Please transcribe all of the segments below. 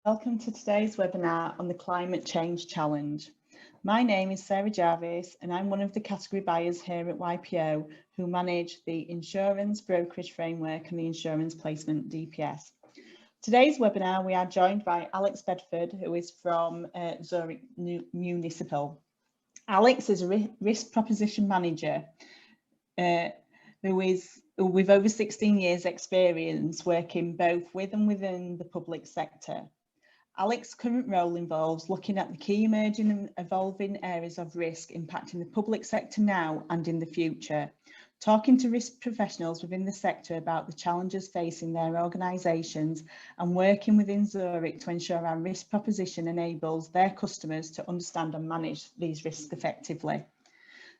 Welcome to today's webinar on the Climate Change Challenge. My name is Sarah Jarvis and I'm one of the category buyers here at YPO who manage the Insurance Brokerage Framework and the Insurance Placement DPS. Today's webinar we are joined by Alex Bedford, who is from Zurich Municipal. Alex is a risk proposition manager who is with over 16 years experience working both with and within the public sector. Alex's current role involves looking at the key emerging and evolving areas of risk impacting the public sector now and in the future, talking to risk professionals within the sector about the challenges facing their organisations and working within Zurich to ensure our risk proposition enables their customers to understand and manage these risks effectively.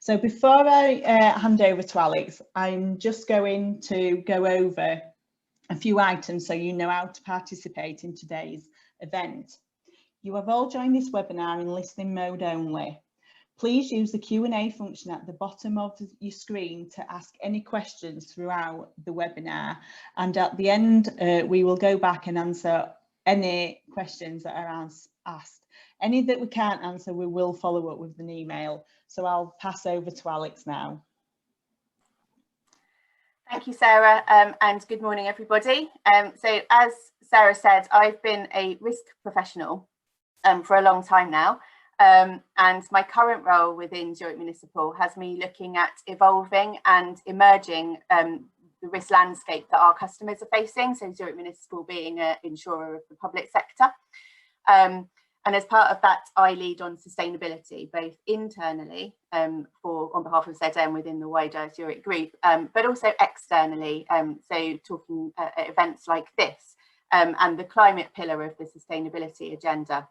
So before I hand over to Alex, I'm just going to go over a few items so you know how to participate in today's event. You have all joined this webinar in listening mode only. Please use the Q&A function at the bottom of your screen to ask any questions throughout the webinar, and at the end we will go back and answer any questions that are asked. Any that we can't answer we will follow up with an email. So I'll pass over to Alex now. Thank you, Sarah, and good morning, everybody. So as Sarah said, I've been a risk professional for a long time now, and my current role within Zurich Municipal has me looking at evolving and emerging the risk landscape that our customers are facing, so Zurich Municipal being an insurer of the public sector. And as part of that, I lead on sustainability, both internally on behalf of ZM within the wider Zurich group, but also externally, so talking at events like this. And the climate pillar of the sustainability agenda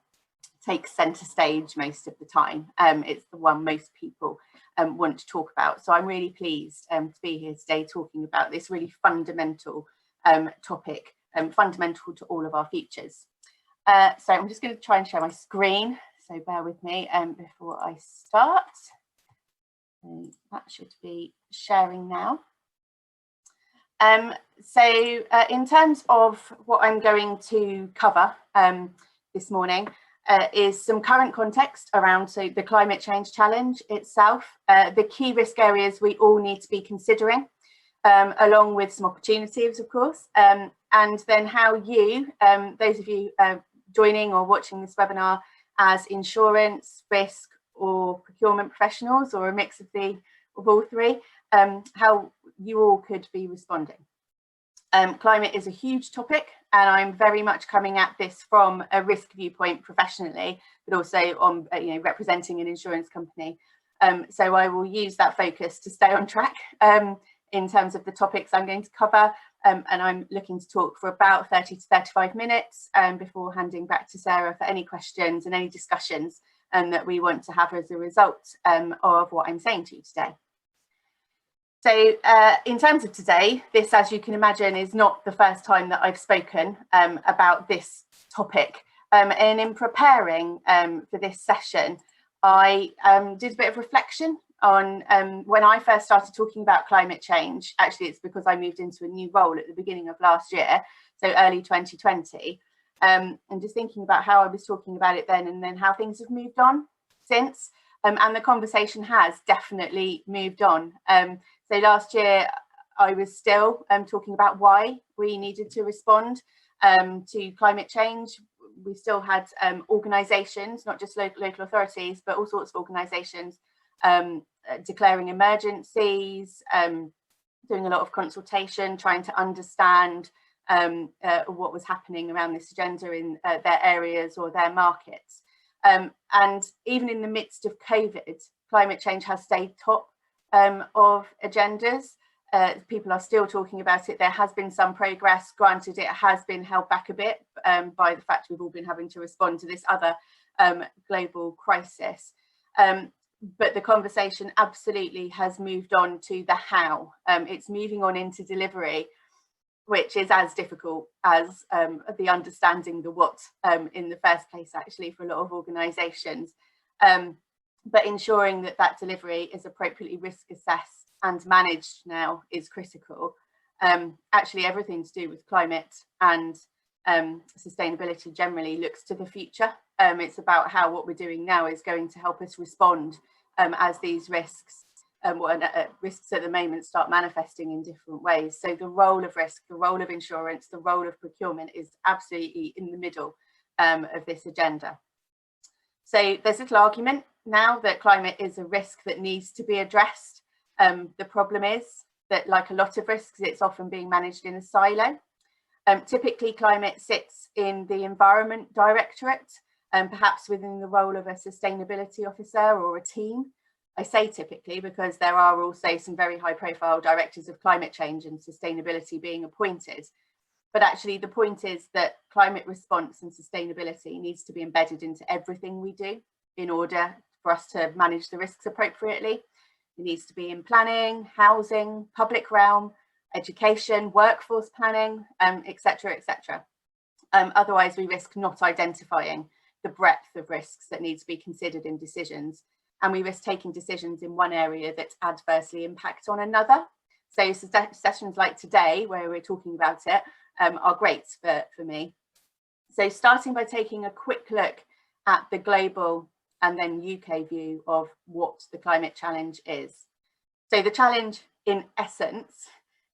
takes centre stage most of the time. It's the one most people want to talk about. So I'm really pleased to be here today talking about this really fundamental topic, fundamental to all of our futures. So I'm just going to try and share my screen, so bear with me before I start. So that should be sharing now. So in terms of what I'm going to cover this morning is some current context around the climate change challenge itself, the key risk areas we all need to be considering, along with some opportunities, of course, and then how you, those of you joining or watching this webinar as insurance, risk or procurement professionals, or a mix of all three, how you all could be responding. Climate is a huge topic, and I'm very much coming at this from a risk viewpoint professionally, but also on representing an insurance company. So I will use that focus to stay on track in terms of the topics I'm going to cover, and I'm looking to talk for about 30 to 35 minutes before handing back to Sarah for any questions and any discussions that we want to have as a result of what I'm saying to you today. So in terms of today, this, as you can imagine, is not the first time that I've spoken about this topic. And in preparing for this session, I did a bit of reflection on when I first started talking about climate change. Actually, it's because I moved into a new role at the beginning of last year, so early 2020, and just thinking about how I was talking about it then and then how things have moved on since, and the conversation has definitely moved on. So last year I was still talking about why we needed to respond to climate change. We still had organisations, not just local authorities, but all sorts of organisations declaring emergencies, doing a lot of consultation, trying to understand what was happening around this agenda in their areas or their markets. And even in the midst of COVID, climate change has stayed top of agendas. People are still talking about it. There has been some progress. Granted, it has been held back a bit by the fact we've all been having to respond to this other global crisis. But the conversation absolutely has moved on to the how. It's moving on into delivery, which is as difficult as the understanding the what in the first place, actually, for a lot of organisations. But ensuring that that delivery is appropriately risk assessed and managed now is critical. Actually, everything to do with climate and sustainability generally looks to the future. It's about how what we're doing now is going to help us respond as these risks risks at the moment start manifesting in different ways. So the role of risk, the role of insurance, the role of procurement is absolutely in the middle of this agenda. So there's little argument now that climate is a risk that needs to be addressed. The problem is that, like a lot of risks, it's often being managed in a silo. Typically, climate sits in the Environment Directorate, perhaps within the role of a sustainability officer or a team. I say typically because there are also some very high profile directors of climate change and sustainability being appointed. But actually the point is that climate response and sustainability needs to be embedded into everything we do in order for us to manage the risks appropriately. It needs to be in planning, housing, public realm, education, workforce planning, etc., etc. Otherwise we risk not identifying the breadth of risks that need to be considered in decisions. And we risk taking decisions in one area that adversely impact on another. So sessions like today, where we're talking about it, are great for me. So starting by taking a quick look at the global and then UK view of what the climate challenge is. So the challenge in essence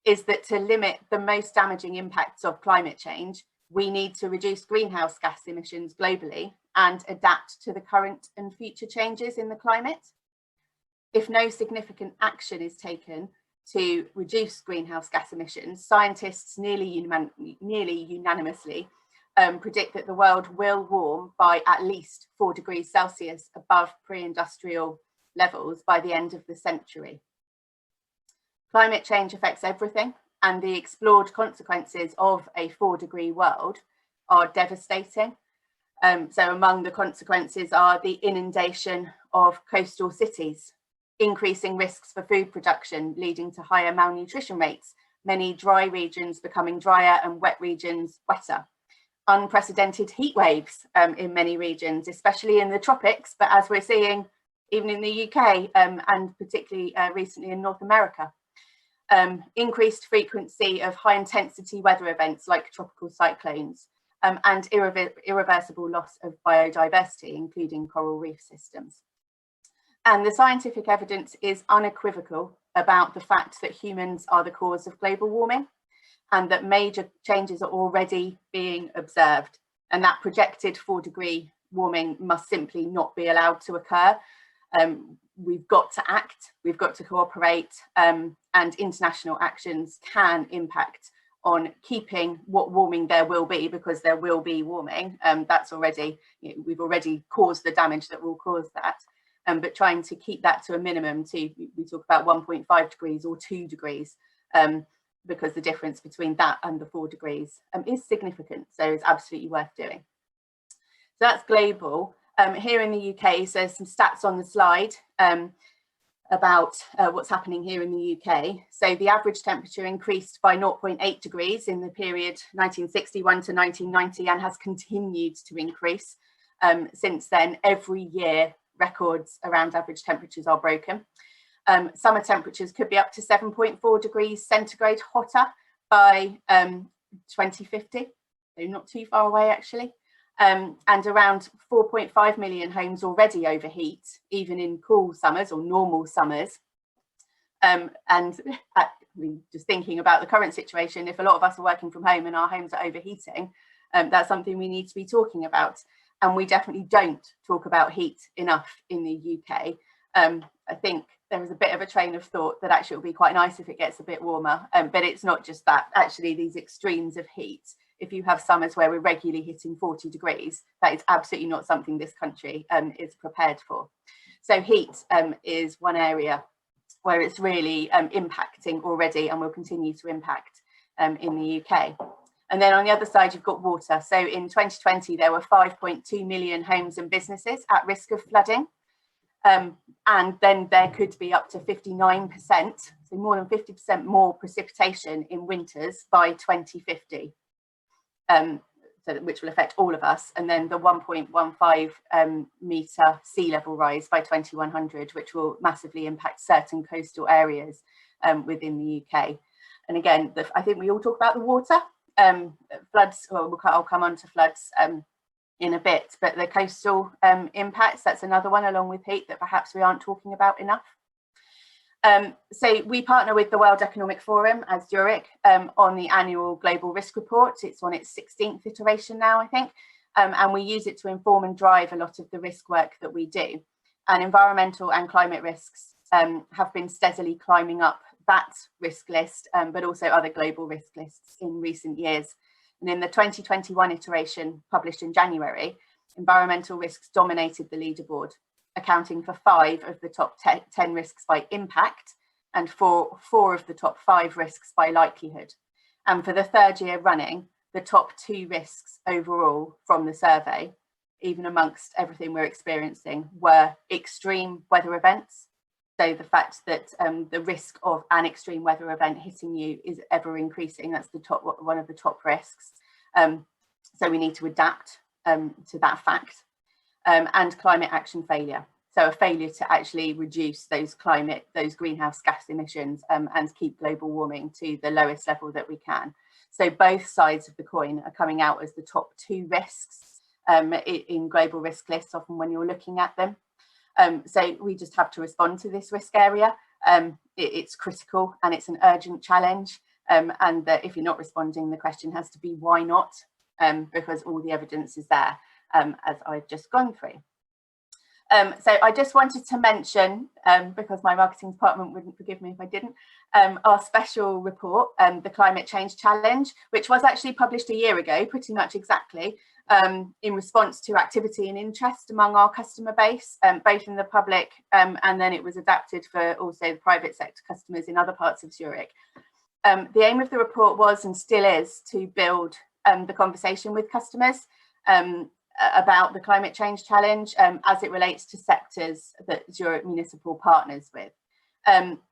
is that to limit the most damaging impacts of climate change, we need to reduce greenhouse gas emissions globally and adapt to the current and future changes in the climate. If no significant action is taken to reduce greenhouse gas emissions, scientists nearly unanimously predict that the world will warm by at least 4 degrees Celsius above pre-industrial levels by the end of the century. Climate change affects everything, and the explored consequences of a 4-degree world are devastating. So among the consequences are the inundation of coastal cities, increasing risks for food production, leading to higher malnutrition rates, many dry regions becoming drier and wet regions wetter, unprecedented heat waves in many regions, especially in the tropics, but as we're seeing even in the UK and particularly recently in North America. Increased frequency of high intensity weather events like tropical cyclones, and irreversible loss of biodiversity, including coral reef systems. And the scientific evidence is unequivocal about the fact that humans are the cause of global warming and that major changes are already being observed, and that projected 4-degree warming must simply not be allowed to occur. We've got to act, we've got to cooperate, and international actions can impact on keeping what warming there will be, because there will be warming. That's already, we've already caused the damage that will cause that. But trying to keep that to a minimum we talk about 1.5 degrees or 2 degrees, because the difference between that and the 4 degrees is significant. So it's absolutely worth doing. So that's global. Here in the UK, so there's some stats on the slide about what's happening here in the UK. So the average temperature increased by 0.8 degrees in the period 1961 to 1990 and has continued to increase since then. Every year records around average temperatures are broken. Summer temperatures could be up to 7.4 degrees centigrade hotter by 2050, so not too far away actually. And around 4.5 million homes already overheat, even in cool summers or normal summers. Just thinking about the current situation, if a lot of us are working from home and our homes are overheating, that's something we need to be talking about. And we definitely don't talk about heat enough in the UK. I think there is a bit of a train of thought that actually it will be quite nice if it gets a bit warmer, but it's not just that. Actually, these extremes of heat, if you have summers where we're regularly hitting 40 degrees, that is absolutely not something this country is prepared for. So heat is one area where it's really impacting already and will continue to impact in the UK. And then on the other side, you've got water. So in 2020, there were 5.2 million homes and businesses at risk of flooding. And then there could be up to 59%, so more than 50% more precipitation in winters by 2050. Which will affect all of us, and then the 1.15 metre sea level rise by 2100, which will massively impact certain coastal areas within the UK. And again, I think we all talk about the water, floods, well, I'll come on to floods in a bit, but the coastal impacts, that's another one, along with heat, that perhaps we aren't talking about enough. So we partner with the World Economic Forum as Zurich on the annual Global Risk Report. It's on its 16th iteration now, I think, and we use it to inform and drive a lot of the risk work that we do. And environmental and climate risks have been steadily climbing up that risk list, but also other global risk lists in recent years. And in the 2021 iteration published in January, environmental risks dominated the leaderboard, accounting for 5 of the top 10 risks by impact and for 4 of the top 5 risks by likelihood. And for the 3rd year running, the top 2 risks overall from the survey, even amongst everything we're experiencing, were extreme weather events. So the fact that the risk of an extreme weather event hitting you is ever increasing, that's the one of the top risks. So we need to adapt to that fact. And climate action failure. So a failure to actually reduce those greenhouse gas emissions and keep global warming to the lowest level that we can. So both sides of the coin are coming out as the top 2 risks in global risk lists, often when you're looking at them. So we just have to respond to this risk area. It's critical and it's an urgent challenge. And that if you're not responding, the question has to be why not? Because all the evidence is there. As I've just gone through. So I just wanted to mention, because my marketing department wouldn't forgive me if I didn't, our special report, the Climate Change Challenge, which was actually published a year ago, pretty much exactly, in response to activity and interest among our customer base, both in the public, and then it was adapted for also the private sector customers in other parts of Zurich. The aim of the report was and still is to build the conversation with customers about the climate change challenge as it relates to sectors that Zurich Municipal partners with.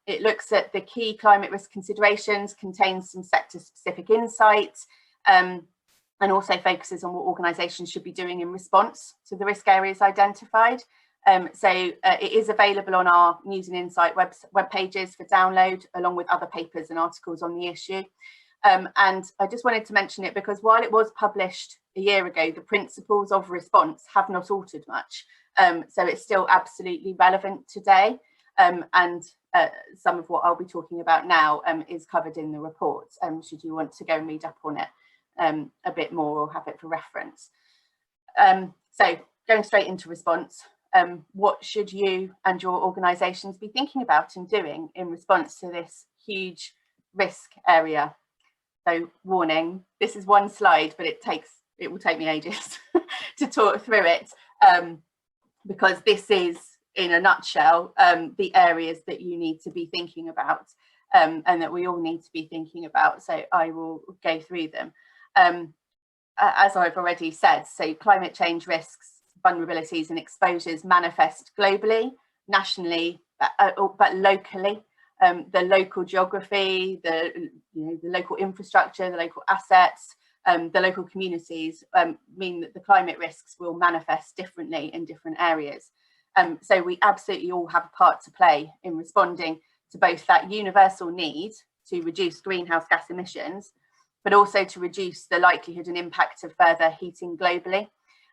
It looks at the key climate risk considerations, contains some sector specific insights, and also focuses on what organisations should be doing in response to the risk areas identified. So it is available on our News and Insight web pages for download, along with other papers and articles on the issue. And I just wanted to mention it because while it was published a year ago, the principles of response have not altered much. So it's still absolutely relevant today. And some of what I'll be talking about now is covered in the report, should you want to go and read up on it a bit more or have it for reference. So going straight into response, what should you and your organisations be thinking about and doing in response to this huge risk area? So warning, this is one slide, but it will take me ages to talk through it, because this is, in a nutshell, the areas that you need to be thinking about and that we all need to be thinking about. So I will go through them. As I've already said, so climate change risks, vulnerabilities and exposures manifest globally, nationally, but locally. The local geography, the local infrastructure, the local assets, the local communities mean that the climate risks will manifest differently in different areas. So we absolutely all have a part to play in responding to both that universal need to reduce greenhouse gas emissions, but also to reduce the likelihood and impact of further heating globally,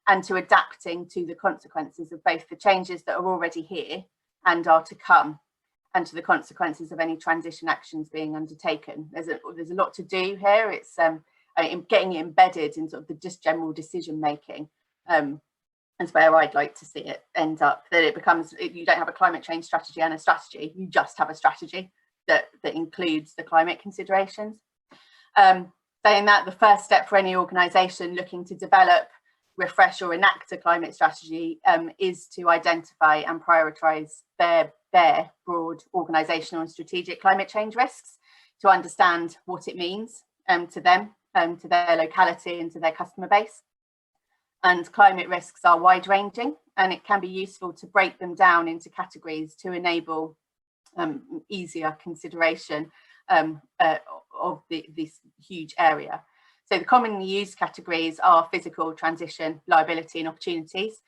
and to adapting to the consequences of both the changes that are already here and are to come, and to the consequences of any transition actions being undertaken. There's a lot to do here. It's getting it embedded in sort of the just general decision making. Is where I'd like to see it end up, that it becomes, you don't have a climate change strategy and a strategy, you just have a strategy that includes the climate considerations. Saying that, the first step for any organisation looking to develop, refresh or enact a climate strategy is to identify and prioritise their broad organisational and strategic climate change risks, to understand what it means to them, to their locality and to their customer base. And climate risks are wide ranging, and it can be useful to break them down into categories to enable easier consideration of this huge area. So the commonly used categories are physical, transition, liability and opportunities,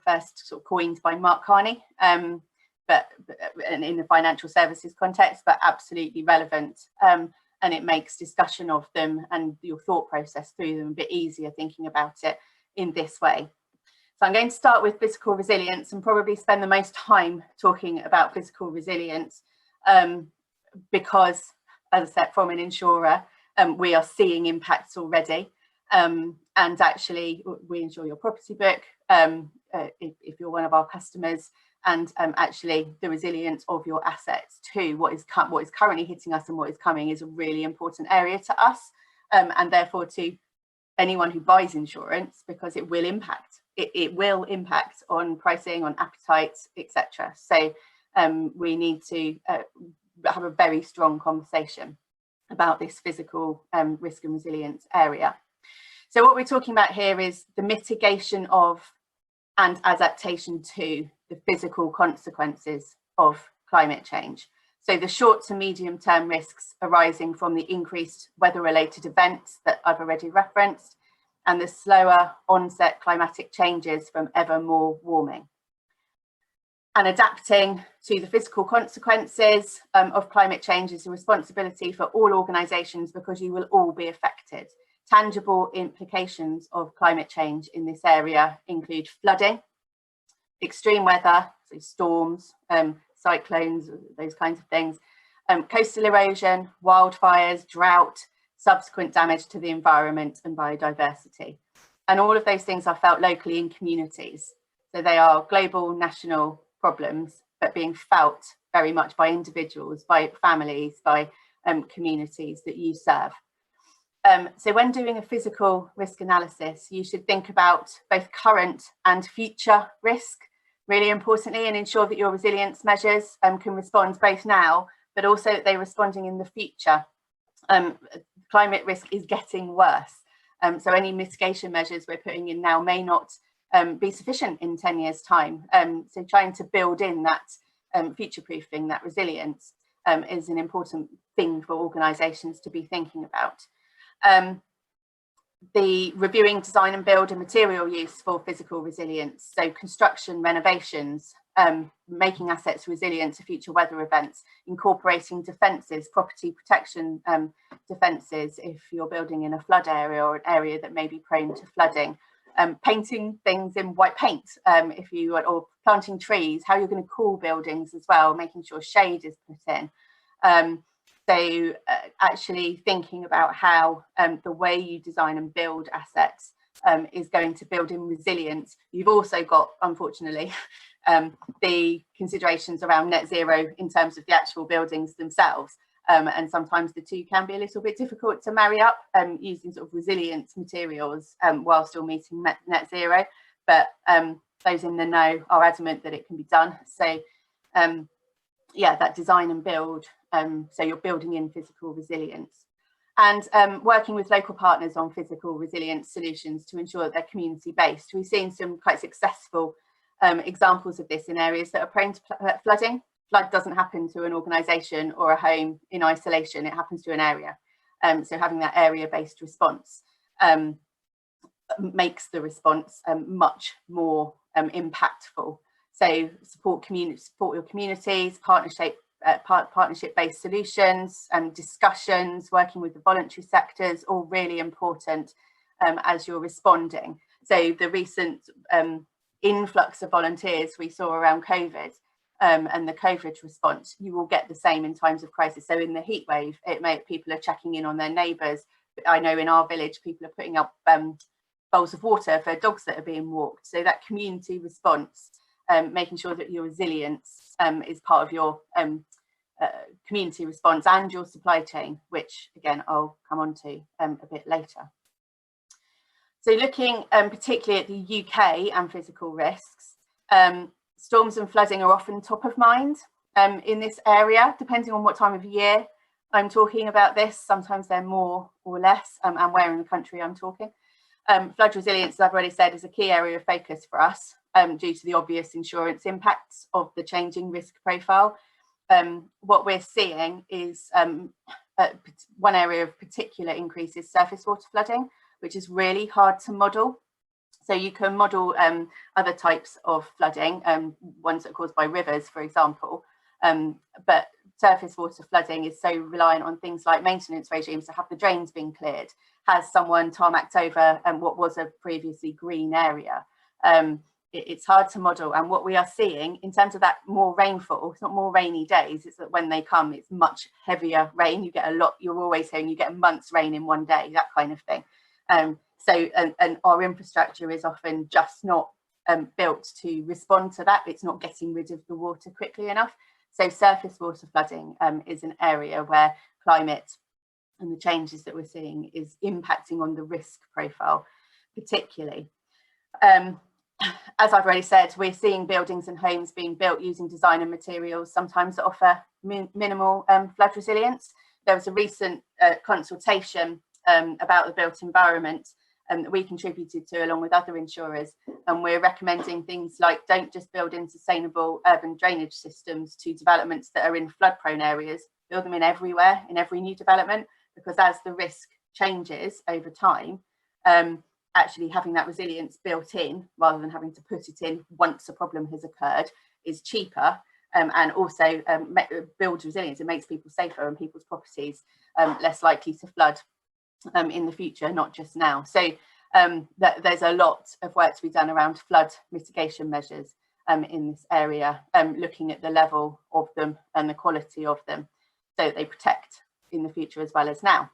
first sort of coined by Mark Carney, but in the financial services context, but absolutely relevant. and it makes discussion of them and your thought process through them a bit easier thinking about it in this way. So I'm going to start with physical resilience and probably spend the most time talking about physical resilience because, as I said, from an insurer, we are seeing impacts already. And actually, we insure your property book if you're one of our customers, and actually the resilience of your assets too. What is currently hitting us and what is coming is a really important area to us, and therefore to anyone who buys insurance, because it will impact. It will impact on pricing, on appetite, etc. So we need to have a very strong conversation about this physical risk and resilience area. So what we're talking about here is the mitigation of and adaptation to the physical consequences of climate change. So the short to medium term risks arising from the increased weather-related events that I've already referenced, and the slower onset climatic changes from ever more warming. And adapting to the physical consequences of climate change is a responsibility for all organisations, because you will all be affected. Tangible implications of climate change in this area include flooding, extreme weather, so storms, cyclones, those kinds of things, coastal erosion, wildfires, drought, subsequent damage to the environment and biodiversity. And all of those things are felt locally in communities. So they are global, national problems, but being felt very much by individuals, by families, by communities that you serve. So when doing a physical risk analysis, you should think about both current and future risk, really importantly, and ensure that your resilience measures can respond both now, but also that they're responding in the future. Climate risk is getting worse. So any mitigation measures we're putting in now may not be sufficient in 10 years' time. So trying to build in that future-proofing, that resilience, is an important thing for organisations to be thinking about. The reviewing design and build and material use for physical resilience, so construction, renovations, making assets resilient to future weather events, incorporating defences, property protection defences if you're building in a flood area or an area that may be prone to flooding, painting things in white paint if you are, or planting trees, how you're going to cool buildings as well, making sure shade is put in. So actually thinking about how the way you design and build assets is going to build in resilience. You've also got, unfortunately, the considerations around net zero in terms of the actual buildings themselves. And sometimes the two can be a little bit difficult to marry up using sort of resilience materials while still meeting net zero. But those in the know are adamant that it can be done. So yeah, that design and build, so you're building in physical resilience. And working with local partners on physical resilience solutions to ensure that they're community-based. We've seen some quite successful examples of this in areas that are prone to flooding. Flood doesn't happen to an organisation or a home in isolation, it happens to an area. So having that area-based response makes the response much more impactful. So support your communities, partnership-based solutions, discussions, working with the voluntary sectors, all really important as you're responding. So the recent influx of volunteers we saw around COVID and the COVID response, you will get the same in times of crisis. So in the heat wave, people are checking in on their neighbours. I know in our village, people are putting up bowls of water for dogs that are being walked. So that community response, making sure that your resilience is part of your community response and your supply chain, which again I'll come on to a bit later. So looking particularly at the UK and physical risks, storms and flooding are often top of mind in this area, depending on what time of year I'm talking about this. Sometimes they're more or less, and where in the country I'm talking. Flood resilience, as I've already said, is a key area of focus for us due to the obvious insurance impacts of the changing risk profile. What we're seeing is one area of particular increase is surface water flooding, which is really hard to model. So you can model other types of flooding, ones that are caused by rivers, for example, but surface water flooding is so reliant on things like maintenance regimes to have the drains being cleared. Has someone tarmacked over what was a previously green area? It's hard to model, and what we are seeing in terms of that more rainfall, it's not more rainy days, it's that when they come it's much heavier rain. You get a lot, you're always hearing you get a month's rain in one day, that kind of thing. And our infrastructure is often just not built to respond to that. It's not getting rid of the water quickly enough. So surface water flooding is an area where climate and the changes that we're seeing is impacting on the risk profile particularly. As I've already said, we're seeing buildings and homes being built using design and materials sometimes that offer minimal flood resilience. There was a recent consultation about the built environment that we contributed to along with other insurers, and we're recommending things like don't just build in sustainable urban drainage systems to developments that are in flood prone areas, build them in everywhere, in every new development, because as the risk changes over time, actually having that resilience built in rather than having to put it in once a problem has occurred is cheaper, and also builds resilience. It makes people safer and people's properties less likely to flood in the future, not just now. So there's a lot of work to be done around flood mitigation measures in this area, looking at the level of them and the quality of them so that they protect in the future as well as now.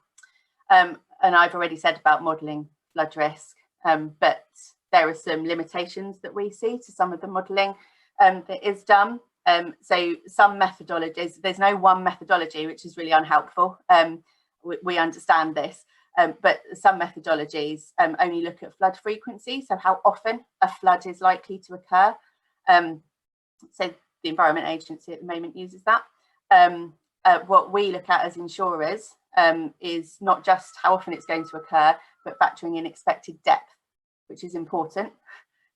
And I've already said about modelling flood risk, but there are some limitations that we see to some of the modelling that is done. So some methodologies, there's no one methodology, which is really unhelpful. We understand this, but some methodologies only look at flood frequency, so how often a flood is likely to occur. So the Environment Agency at the moment uses that. What we look at as insurers is not just how often it's going to occur, but factoring in expected depth, which is important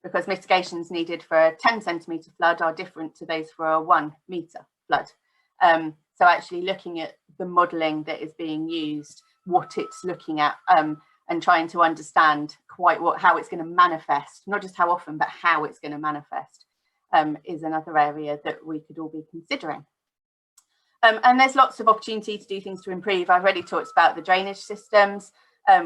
because mitigations needed for a 10 centimetre flood are different to those for a 1 metre flood. So actually looking at the modelling that is being used, what it's looking at, and trying to understand quite how it's going to manifest, not just how often, but how it's going to manifest, is another area that we could all be considering. And there's lots of opportunity to do things to improve. I've already talked about the drainage systems.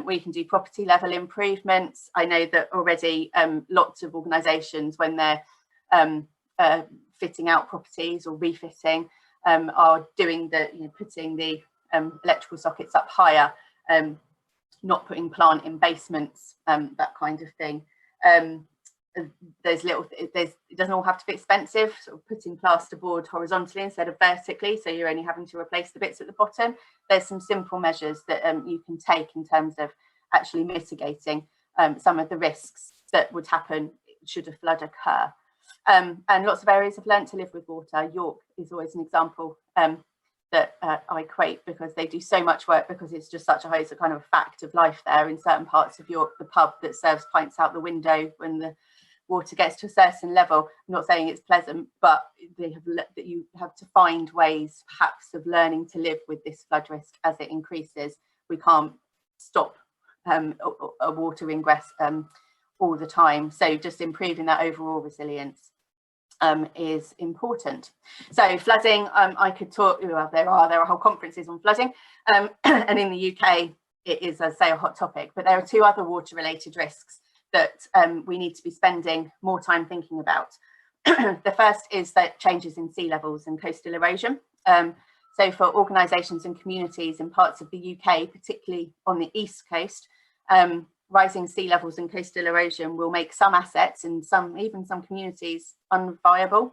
We can do property level improvements. I know that already lots of organisations, when they're fitting out properties or refitting, are doing putting the electrical sockets up higher, not putting plant in basements, that kind of thing. It doesn't all have to be expensive, sort of putting plasterboard horizontally instead of vertically, so you're only having to replace the bits at the bottom. There's some simple measures that you can take in terms of actually mitigating some of the risks that would happen should a flood occur. And lots of areas have learnt to live with water. York is always an example that I quote because they do so much work, because it's just such a kind of a fact of life there. In certain parts of York, the pub that serves pints out the window when the water gets to a certain level. I'm not saying it's pleasant, but that you have to find ways perhaps of learning to live with this flood risk as it increases. We can't stop a water ingress all the time. So just improving that overall resilience is important. So flooding, I could talk, well, there are whole conferences on flooding, and in the UK it is, as I say, a hot topic, but there are two other water related risks that we need to be spending more time thinking about. The first is that changes in sea levels and coastal erosion. So for organisations and communities in parts of the UK, particularly on the east coast, rising sea levels and coastal erosion will make some assets and even some communities unviable.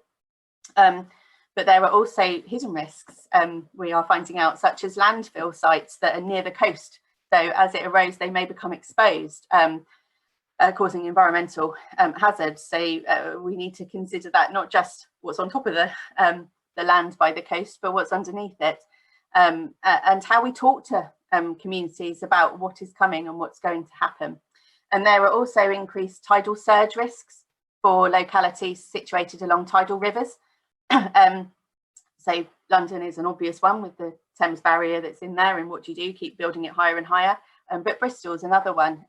But there are also hidden risks we are finding out, such as landfill sites that are near the coast. So as it erodes, they may become exposed, causing environmental hazards. So we need to consider that, not just what's on top of the land by the coast, but what's underneath it, and how we talk to communities about what is coming and what's going to happen. And there are also increased tidal surge risks for localities situated along tidal rivers. So London is an obvious one with the Thames barrier that's in there, and what do you do? Keep building it higher and higher. But Bristol is another one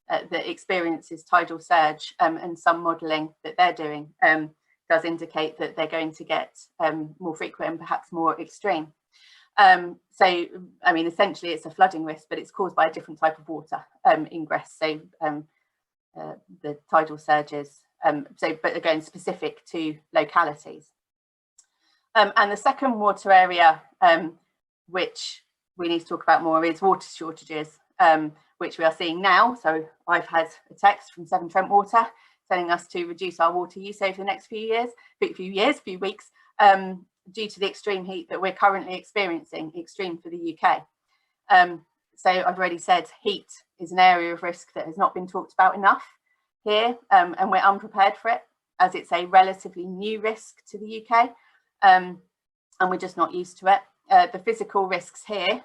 that experiences tidal surge, and some modelling that they're doing does indicate that they're going to get more frequent and perhaps more extreme. So, I mean, essentially it's a flooding risk, but it's caused by a different type of water ingress. So the tidal surges. But again, specific to localities. And the second water area, which we need to talk about more, is water shortages, which we are seeing now. So I've had a text from Severn Trent Water telling us to reduce our water use over the next few weeks, due to the extreme heat that we're currently experiencing, extreme for the UK. So I've already said heat is an area of risk that has not been talked about enough here, and we're unprepared for it, as it's a relatively new risk to the UK, and we're just not used to it. The physical risks here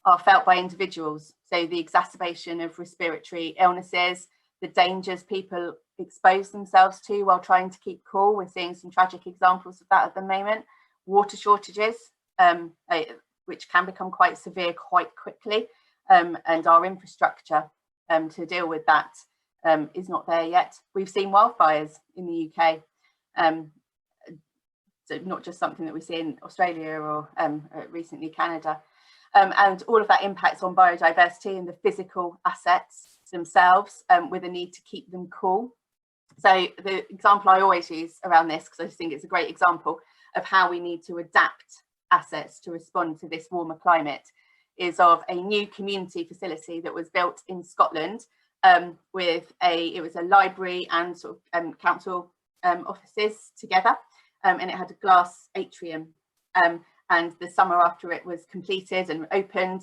are felt by individuals, so the exacerbation of respiratory illnesses, the dangers people expose themselves to while trying to keep cool. We're seeing some tragic examples of that at the moment. Water shortages, which can become quite severe quite quickly, and our infrastructure to deal with that is not there yet. We've seen wildfires in the UK, so not just something that we see in Australia or recently Canada, and all of that impacts on biodiversity and the physical assets themselves, with a need to keep them cool. So the example I always use around this, because I just think it's a great example of how we need to adapt assets to respond to this warmer climate, is of a new community facility that was built in Scotland, with it was a library and sort of council offices together, and it had a glass atrium, and the summer after it was completed and opened,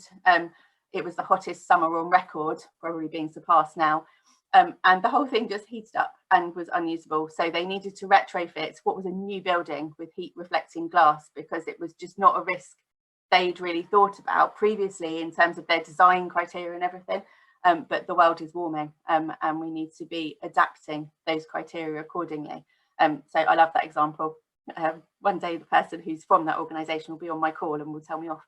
it was the hottest summer on record, probably being surpassed now, and the whole thing just heated up and was unusable. So they needed to retrofit what was a new building with heat reflecting glass, because it was just not a risk they'd really thought about previously in terms of their design criteria and everything. But the world is warming, and we need to be adapting those criteria accordingly. So I love that example. One day the person who's from that organisation will be on my call and will tell me off.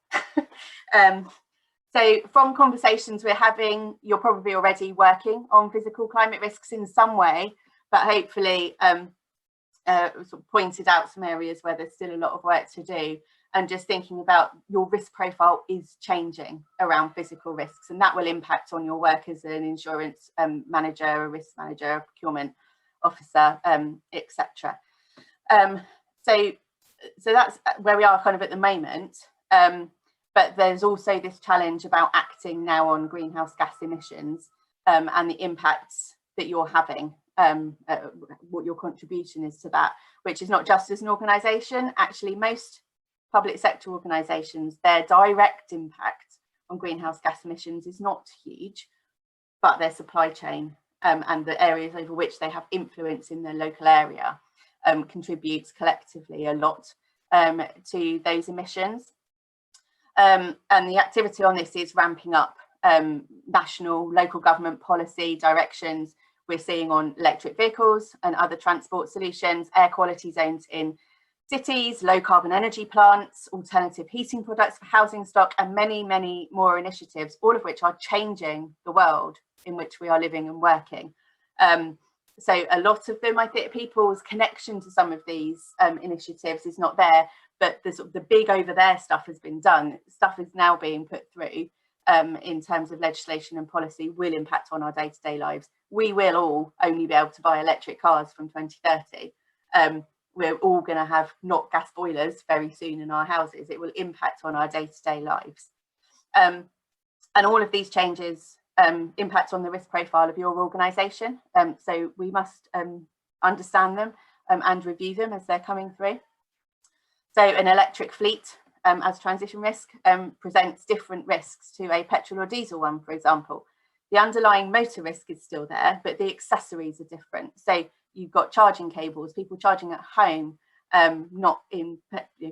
So from conversations we're having, you're probably already working on physical climate risks in some way, but hopefully sort of pointed out some areas where there's still a lot of work to do, and just thinking about your risk profile is changing around physical risks, and that will impact on your work as an insurance manager, a risk manager, a procurement officer, etc. So that's where we are kind of at the moment. But there's also this challenge about acting now on greenhouse gas emissions, and the impacts that you're having, what your contribution is to that, which is not just as an organisation. Actually, most public sector organisations, their direct impact on greenhouse gas emissions is not huge, but their supply chain and the areas over which they have influence in their local area contributes collectively a lot to those emissions. And the activity on this is ramping up. National, local government policy directions we're seeing on electric vehicles and other transport solutions, air quality zones in cities, low carbon energy plants, alternative heating products for housing stock, and many, many more initiatives, all of which are changing the world in which we are living and working. So a lot of them, I think, people's connection to some of these initiatives is not there, but the sort of the big over there stuff has been done. Stuff is now being put through in terms of legislation and policy will impact on our day-to-day lives. We will all only be able to buy electric cars from 2030. We're all going to have not gas boilers very soon in our houses. It will impact on our day-to-day lives. And all of these changes impact on the risk profile of your organisation. So we must understand them and review them as they're coming through. So an electric fleet as transition risk presents different risks to a petrol or diesel one, for example. The underlying motor risk is still there, but the accessories are different. So you've got charging cables, people charging at home, not in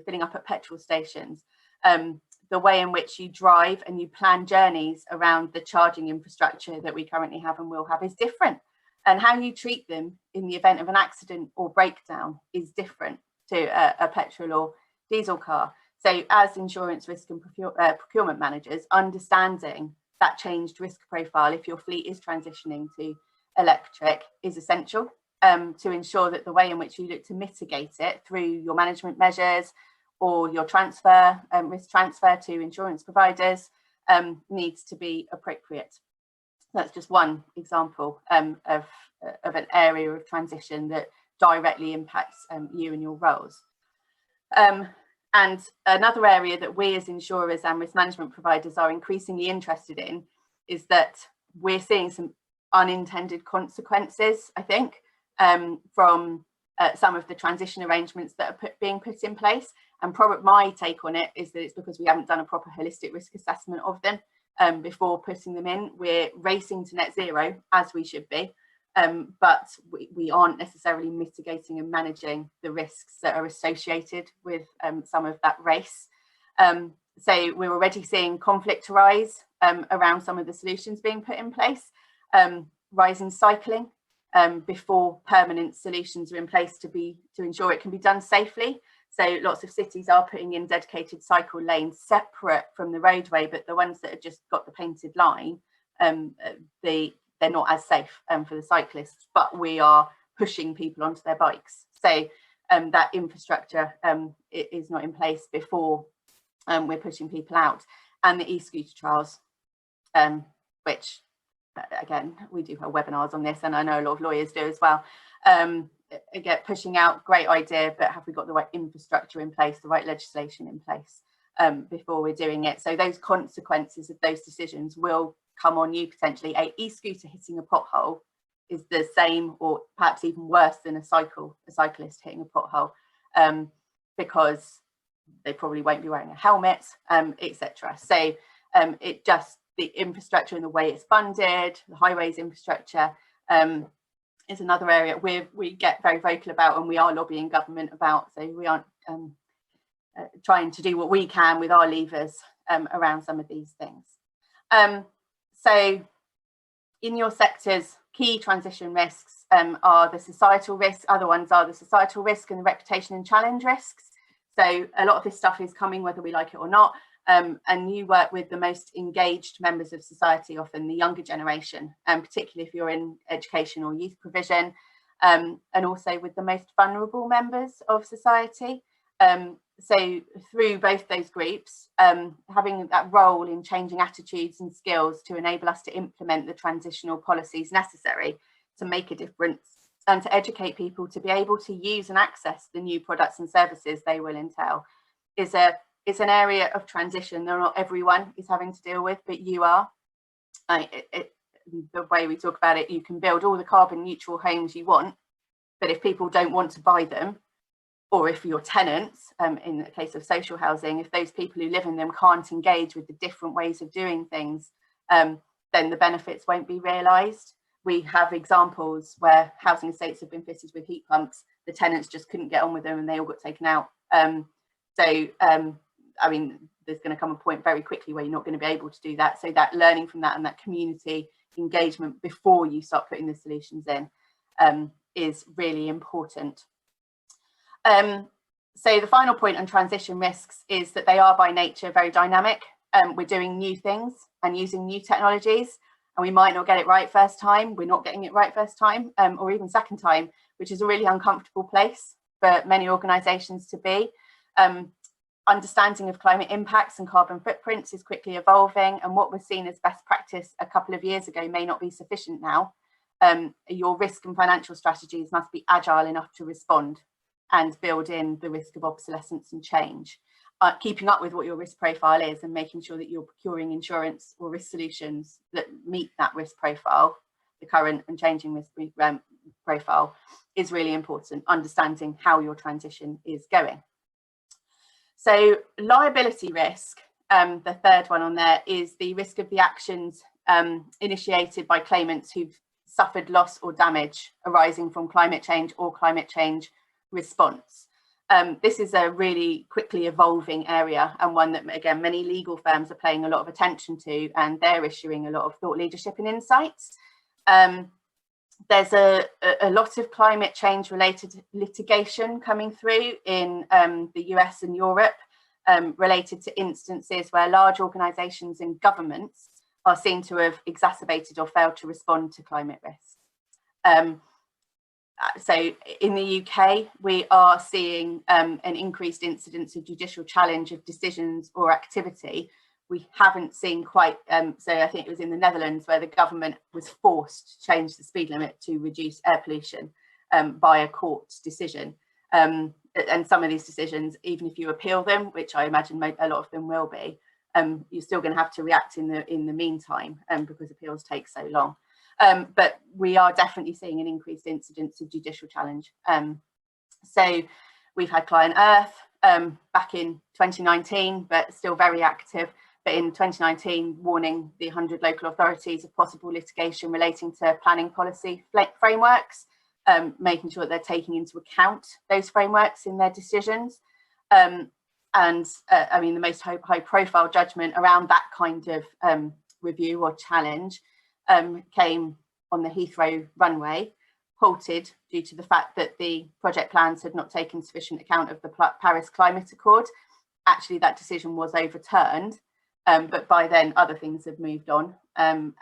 filling up at petrol stations. The way in which you drive and you plan journeys around the charging infrastructure that we currently have and will have is different. And how you treat them in the event of an accident or breakdown is different to a petrol or diesel car. So as insurance risk and procurement managers, understanding that changed risk profile if your fleet is transitioning to electric is essential. to ensure that the way in which you look to mitigate it through your management measures or your transfer, risk transfer to insurance providers needs to be appropriate. That's just one example of an area of transition that directly impacts you and your roles. And another area that we as insurers and risk management providers are increasingly interested in is that we're seeing some unintended consequences, I think, from some of the transition arrangements that are being put in place. And probably my take on it is that it's because we haven't done a proper holistic risk assessment of them before putting them in. We're racing to net zero, as we should be, but we aren't necessarily mitigating and managing the risks that are associated with some of that race. So we're already seeing conflict arise around some of the solutions being put in place, rising cycling before permanent solutions are in place to ensure it can be done safely. So lots of cities are putting in dedicated cycle lanes separate from the roadway, but the ones that have just got the painted line, they're not as safe for the cyclists, but we are pushing people onto their bikes. So that infrastructure is not in place before we're pushing people out. And the e-scooter trials, which again, we do have webinars on this, and I know a lot of lawyers do as well. Again, pushing out, great idea, but have we got the right infrastructure in place, the right legislation in place before we're doing it? So those consequences of those decisions will come on you potentially. A e-scooter hitting a pothole is the same or perhaps even worse than a cyclist hitting a pothole, because they probably won't be wearing a helmet, etc. So it just, the infrastructure and the way it's funded, the highways infrastructure, is another area we get very vocal about, and we are lobbying government about. So we aren't trying to do what we can with our levers around some of these things. So in your sectors, key transition risks are the societal risks. Other ones are the societal risk and the reputation and challenge risks. So a lot of this stuff is coming whether we like it or not. And you work with the most engaged members of society, often the younger generation, particularly if you're in education or youth provision, and also with the most vulnerable members of society. So through both those groups, having that role in changing attitudes and skills to enable us to implement the transitional policies necessary to make a difference and to educate people to be able to use and access the new products and services they will entail is an area of transition that not everyone is having to deal with, but you are. The way we talk about it, you can build all the carbon neutral homes you want, but if people don't want to buy them, or if your tenants, in the case of social housing, if those people who live in them can't engage with the different ways of doing things, then the benefits won't be realised. We have examples where housing estates have been fitted with heat pumps, the tenants just couldn't get on with them and they all got taken out. I mean, there's going to come a point very quickly where you're not going to be able to do that. So that learning from that and that community engagement before you start putting the solutions in is really important. So the final point on transition risks is that they are by nature very dynamic. We're doing new things and using new technologies, and we might not get it right first time. We're not getting it right first time, or even second time, which is a really uncomfortable place for many organisations to be. Understanding of climate impacts and carbon footprints is quickly evolving, and what was seen as best practice a couple of years ago may not be sufficient now. Your risk and financial strategies must be agile enough to respond and build in the risk of obsolescence and change, keeping up with what your risk profile is and making sure that you're procuring insurance or risk solutions that meet that risk profile, the current and changing risk profile, is really important, understanding how your transition is going. So liability risk, the third one on there, is the risk of the actions initiated by claimants who've suffered loss or damage arising from climate change or climate change response. This is a really quickly evolving area, and one that, again, many legal firms are paying a lot of attention to, and they're issuing a lot of thought leadership and insights. There's a lot of climate change related litigation coming through in the US and Europe related to instances where large organisations and governments are seen to have exacerbated or failed to respond to climate risk. So in the UK, we are seeing an increased incidence of judicial challenge of decisions or activity. We haven't seen quite, so I think it was in the Netherlands where the government was forced to change the speed limit to reduce air pollution by a court decision. And some of these decisions, even if you appeal them, which I imagine a lot of them will be, you're still going to have to react in the meantime because appeals take so long. But we are definitely seeing an increased incidence of judicial challenge. So we've had Client Earth back in 2019, but still very active. But in 2019, warning the 100 local authorities of possible litigation relating to planning policy frameworks, making sure that they're taking into account those frameworks in their decisions. I mean, the most high profile judgment around that kind of review or challenge came on the Heathrow runway, halted due to the fact that the project plans had not taken sufficient account of the Paris Climate Accord. Actually, that decision was overturned, but by then other things have moved on, and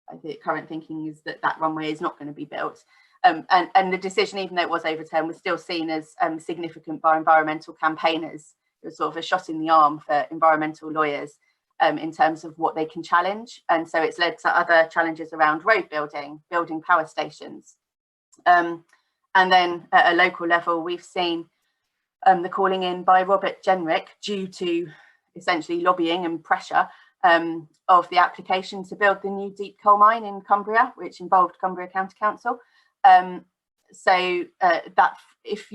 I think current thinking is that that runway is not going to be built. And the decision, even though it was overturned, was still seen as significant by environmental campaigners. It was sort of a shot in the arm for environmental lawyers in terms of what they can challenge. And so it's led to other challenges around road building, building power stations. And then at a local level, we've seen the calling in by Robert Jenrick, due to essentially lobbying and pressure of the application to build the new deep coal mine in Cumbria, which involved Cumbria County Council. So that if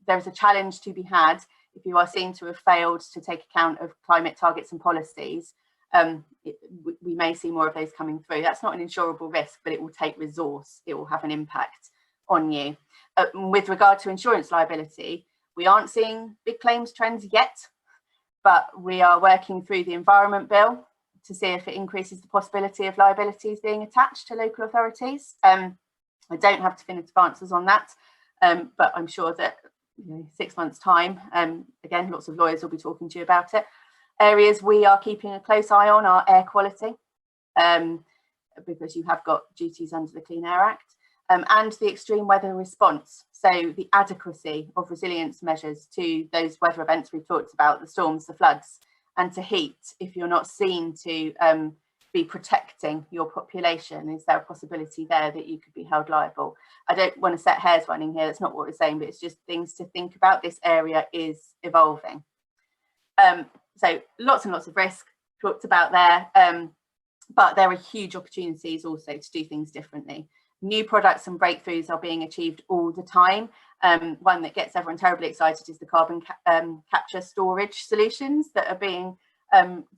there's a challenge to be had, if you are seen to have failed to take account of climate targets and policies, we may see more of those coming through. That's not an insurable risk, but it will take resource. It will have an impact on you. With regard to insurance liability, we aren't seeing big claims trends yet, but we are working through the Environment Bill to see if it increases the possibility of liabilities being attached to local authorities. I don't have definitive answers on that, but I'm sure that 6 months' time, again, lots of lawyers will be talking to you about it. Areas we are keeping a close eye on are air quality, because you have got duties under the Clean Air Act, and the extreme weather response. So the adequacy of resilience measures to those weather events we've talked about, the storms, the floods, and to heat. If you're not seen to be protecting your population, is there a possibility there that you could be held liable? I don't want to set hairs running here, that's not what we're saying, but it's just things to think about. This area is evolving. So lots and lots of risk talked about there, but there are huge opportunities also to do things differently. New products and breakthroughs are being achieved all the time. One that gets everyone terribly excited is the carbon capture storage solutions that are being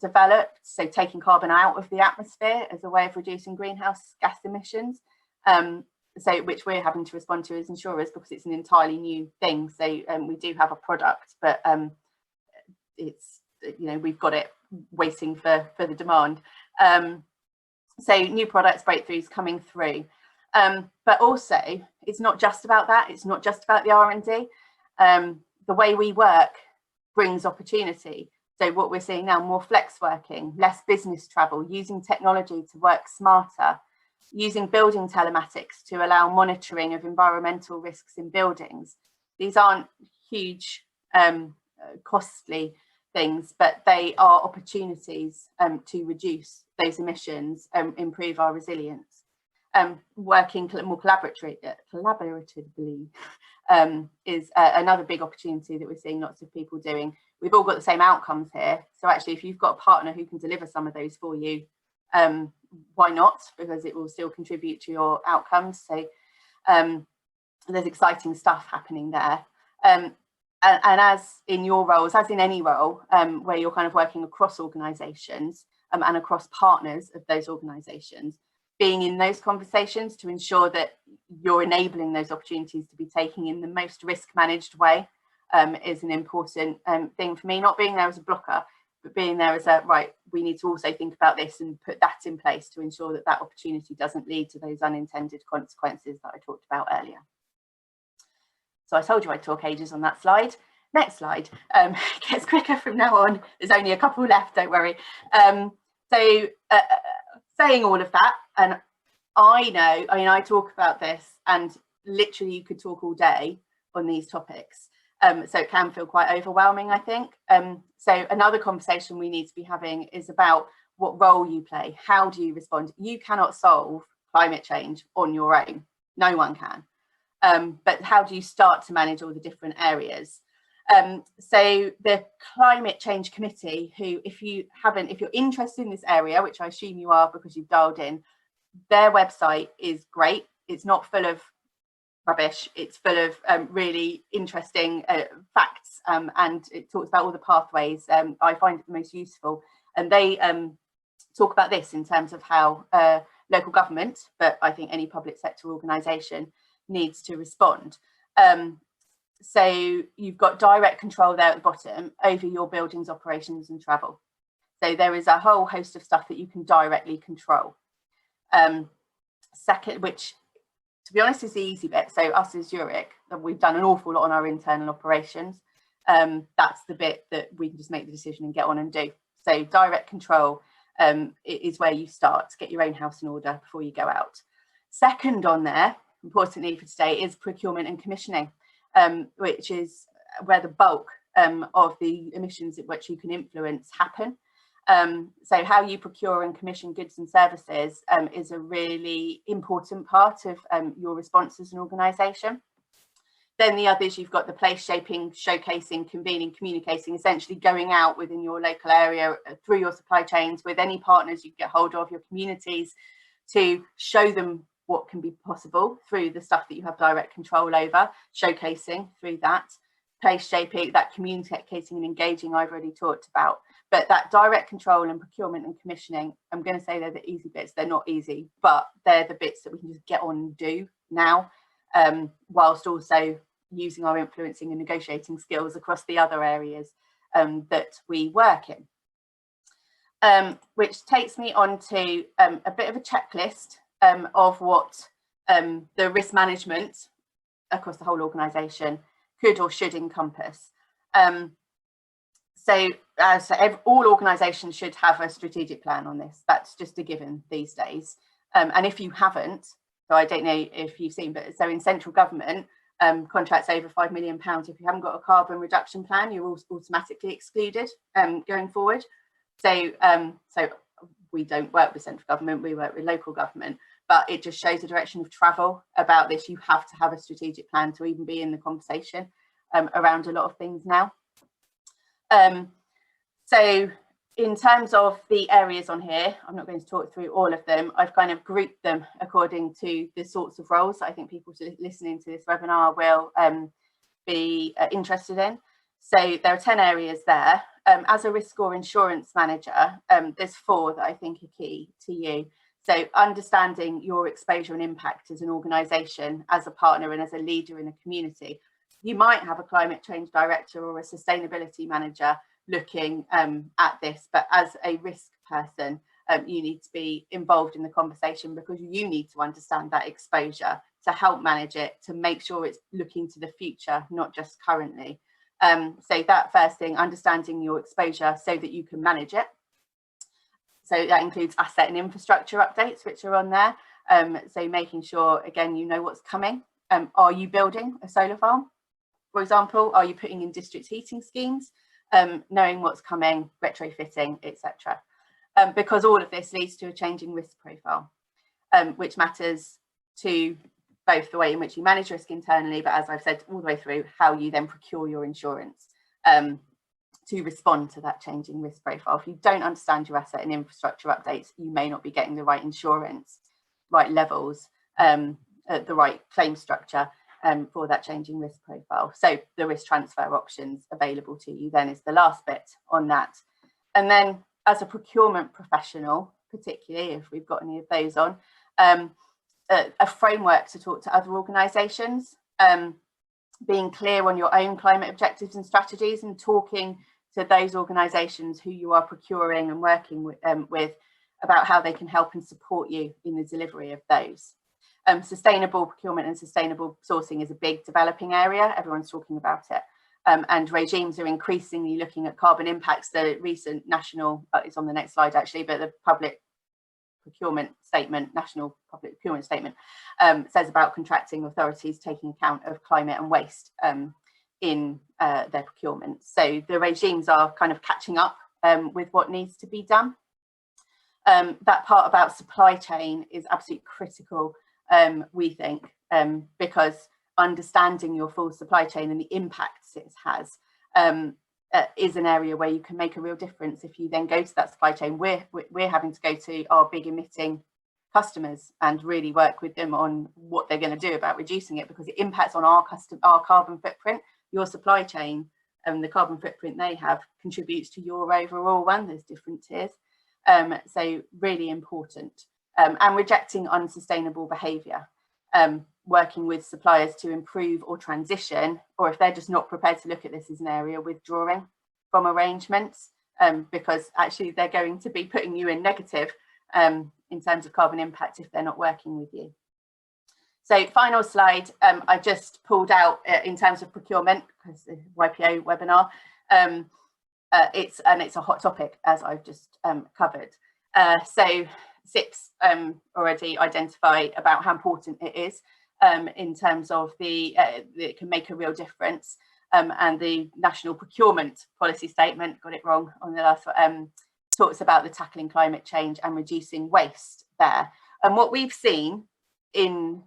developed, so taking carbon out of the atmosphere as a way of reducing greenhouse gas emissions, so which we're having to respond to as insurers because it's an entirely new thing. So we do have a product, but it's, we've got it waiting for the demand. So new products, breakthroughs coming through, but also it's not just about that. It's not just about the R&D. The way we work brings opportunity. So what we're seeing now, more flex working, less business travel, using technology to work smarter, using building telematics to allow monitoring of environmental risks in buildings. These aren't huge, costly things, but they are opportunities to reduce those emissions, improve our resilience. Working more collaboratively is another big opportunity that we're seeing lots of people doing. We've all got the same outcomes here. So actually, if you've got a partner who can deliver some of those for you, why not? Because it will still contribute to your outcomes. So there's exciting stuff happening there. And as in your roles, as in any role, where you're kind of working across organisations and across partners of those organisations, being in those conversations to ensure that you're enabling those opportunities to be taken in the most risk managed way is an important thing for me. Not being there as a blocker, but being there as a, right, we need to also think about this and put that in place to ensure that that opportunity doesn't lead to those unintended consequences that I talked about earlier. So I told you I'd talk ages on that slide. Next slide. Gets quicker from now on. There's only a couple left, don't worry. Saying all of that, and I know, I talk about this and literally you could talk all day on these topics. So it can feel quite overwhelming, I think. So another conversation we need to be having is about what role you play. How do you respond? You cannot solve climate change on your own. No one can. But how do you start to manage all the different areas? So the Climate Change Committee, who, if you're interested in this area, which I assume you are because you've dialed in, their website is great. It's not full of rubbish. It's full of really interesting facts, and it talks about all the pathways. I find it the most useful. And they talk about this in terms of how local government, but I think any public sector organisation, needs to respond. So you've got direct control there at the bottom over your buildings, operations and travel. So there is a whole host of stuff that you can directly control. Second, which to be honest is the easy bit. So us as Zurich, we've done an awful lot on our internal operations. That's the bit that we can just make the decision and get on and do. So direct control is where you start to get your own house in order before you go out. Second on there, importantly for today, is procurement and commissioning, which is where the bulk of the emissions at which you can influence happen. So how you procure and commission goods and services is a really important part of your response as an organisation. Then the others, you've got the place shaping, showcasing, convening, communicating, essentially going out within your local area through your supply chains with any partners you get hold of, your communities, to show them what can be possible through the stuff that you have direct control over, showcasing through that, place shaping, that communicating and engaging I've already talked about. But that direct control and procurement and commissioning, I'm going to say they're the easy bits. They're not easy, but they're the bits that we can just get on and do now, whilst also using our influencing and negotiating skills across the other areas that we work in. Which takes me on to a bit of a checklist of what the risk management across the whole organisation could or should encompass. So all organisations should have a strategic plan on this. That's just a given these days. And if you haven't, so I don't know if you've seen, but so in central government, contracts over £5 million, if you haven't got a carbon reduction plan, you're automatically excluded going forward. So we don't work with central government, we work with local government, but it just shows the direction of travel about this. You have to have a strategic plan to even be in the conversation around a lot of things now. So in terms of the areas on here, I'm not going to talk through all of them. I've kind of grouped them according to the sorts of roles that I think people listening to this webinar will be interested in. So there are 10 areas there. As a risk or insurance manager, there's 4 that I think are key to you. So understanding your exposure and impact as an organisation, as a partner and as a leader in a community. You might have a climate change director or a sustainability manager looking at this, but as a risk person, you need to be involved in the conversation because you need to understand that exposure to help manage it, to make sure it's looking to the future, not just currently. So that first thing, understanding your exposure so that you can manage it. So that includes asset and infrastructure updates, which are on there. So making sure, again, you know what's coming. Are you building a solar farm, for example? Are you putting in district heating schemes? Knowing what's coming, retrofitting, etc. Because all of this leads to a changing risk profile, which matters to both the way in which you manage risk internally, but as I've said, all the way through how you then procure your insurance to respond to that changing risk profile. If you don't understand your asset and infrastructure updates, you may not be getting the right insurance, right levels, at the right claim structure for that changing risk profile. So the risk transfer options available to you then is the last bit on that. And then as a procurement professional, particularly if we've got any of those on, a framework to talk to other organisations, being clear on your own climate objectives and strategies and talking to those organisations who you are procuring and working with about how they can help and support you in the delivery of those. Sustainable procurement and sustainable sourcing is a big developing area. Everyone's talking about it. And regimes are increasingly looking at carbon impacts. The recent national, it's on the next slide actually, but the public procurement statement, National Public Procurement Statement, says about contracting authorities taking account of climate and waste in their procurement. So the regimes are kind of catching up with what needs to be done. That part about supply chain is absolutely critical, we think, because understanding your full supply chain and the impacts it has is an area where you can make a real difference. If you then go to that supply chain, we're having to go to our big emitting customers and really work with them on what they're going to do about reducing it, because it impacts on our carbon footprint. Your supply chain and the carbon footprint they have contributes to your overall one. There's different tiers. So really important. And rejecting unsustainable behaviour. Working with suppliers to improve or transition, or if they're just not prepared to look at this as an area, withdrawing from arrangements, because actually they're going to be putting you in negative in terms of carbon impact if they're not working with you. So final slide, I just pulled out in terms of procurement, because the YPO webinar, it's a hot topic, as I've just covered. So SIPs already identify about how important it is in terms of it can make a real difference. And the National Procurement Policy Statement, got it wrong on the last one, talks about the tackling climate change and reducing waste there. And what we've seen in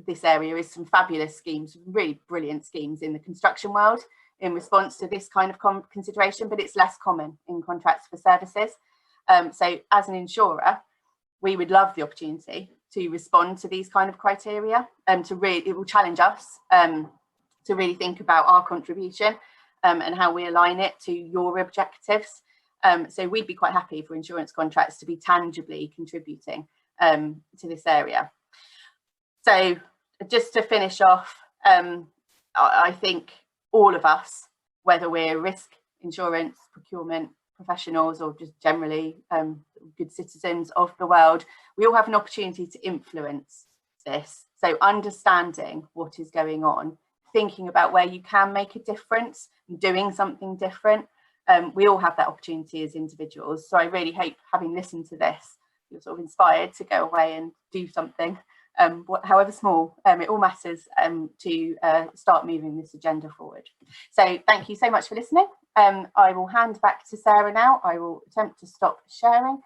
this area is some fabulous schemes, really brilliant schemes in the construction world in response to this kind of consideration, but it's less common in contracts for services. So as an insurer, we would love the opportunity to respond to these kind of criteria and it will challenge us to really think about our contribution and how we align it to your objectives. So we'd be quite happy for insurance contracts to be tangibly contributing to this area. So just to finish off, I think all of us, whether we're risk insurance, procurement professionals, or just generally good citizens of the world, we all have an opportunity to influence this. So understanding what is going on, thinking about where you can make a difference, doing something different. We all have that opportunity as individuals. So I really hope, having listened to this, you're sort of inspired to go away and do something, however small. It all matters to start moving this agenda forward. So thank you so much for listening. I will hand back to Sarah now. I will attempt to stop sharing.